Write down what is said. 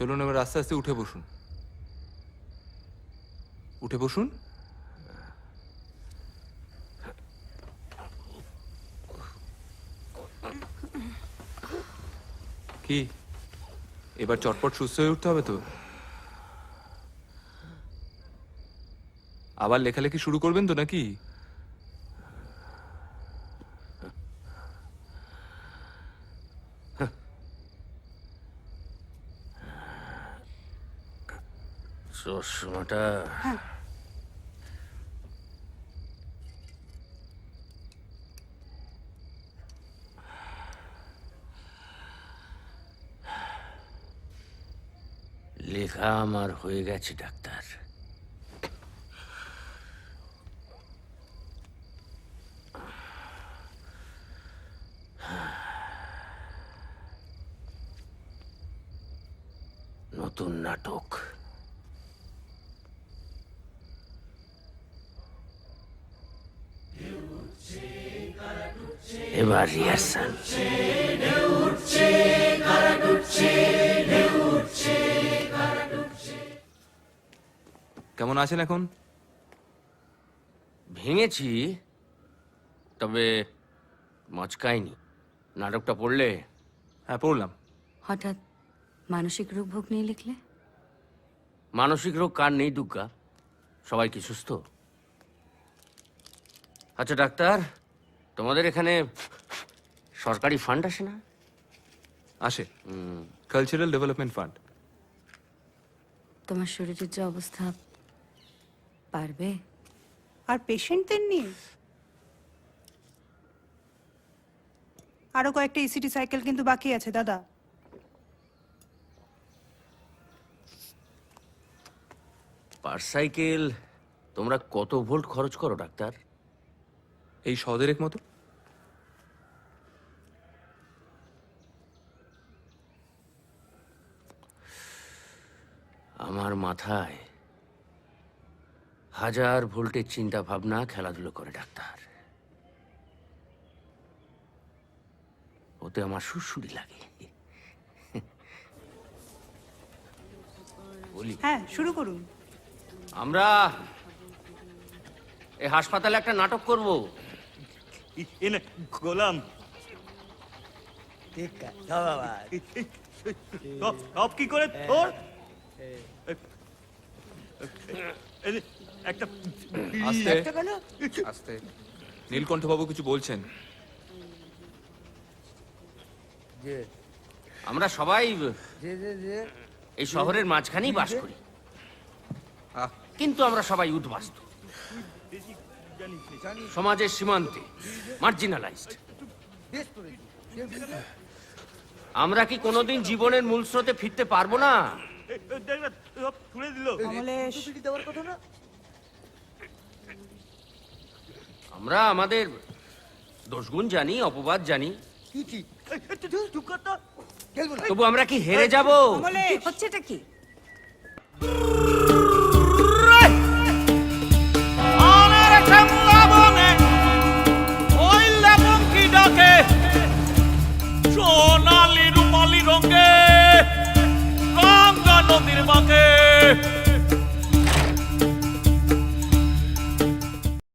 চলুন এবার আস্তে আস্তে উঠে বসুন। উঠে বসুন। কি এবার চটপট সুস্থ হয়ে উঠতে হবে তো? আবার লেখালেখি শুরু করবেন তো নাকি? চশমাটা লেখা আমার হয়ে গেছে ডাক্তার। নতুন নাটক। এবার রিহার্সাল। কেমন আছেন এখন? ভেঙেছি, তবে মচকায়নি। নাটকটা পড়লে? হ্যাঁ, পড়লাম। হঠাৎ মানসিক রোগ ভোগ নিয়ে লিখলে? মানসিক রোগ কার নেই দুর্গা? সবাই কি সুস্থ? আচ্ছা ডাক্তার, তোমাদের এখানে সরকারি ফান্ড আসে না? আসে, কালচারাল ডেভেলপমেন্ট ফান্ড। তোমার শরীরের যে অবস্থা, পারবে? আর পেশেন্টদের নিয়ে আরো কয়েকটা ইসিটি সাইকেল কিন্তু বাকি আছে দাদা। পার সাইকেল তোমরা কত ভোল্ট খরচ করো ডাক্তার? এই সদেরেক মতো। আমার মাথায় 1000 ভোল্টের চিন্তা ভাবনা খেলাধুলো করে ডাক্তার। ওতে আমার সুরসুরি লাগে। বলি, হ্যাঁ, শুরু করুন। আমরা এই হাসপাতালে একটা নাটক করব। এনে গোলাম সব কি করে তোর একটা আস্তে আস্তে। নীলকণ্ঠ বাবু কিছু বলছেন। আমরা সবাই এই শহরের মাঝখানেই বাস করি, আহ, কিন্তু আমরা সবাই উদ্বাস্তু, সমাজের সীমান্তে, মার্জিনালাইজড। আমরা কি কোনোদিন জীবনের মূল স্রোতে ফিরতে পারবো না? ছুড়ে দিল। কমলেশ, আমরা আমাদের দোষগুণ জানি, অপবাদ জানি, তবু আমরা কি হেরে যাব? কমলেশ। হচ্ছেটা কি?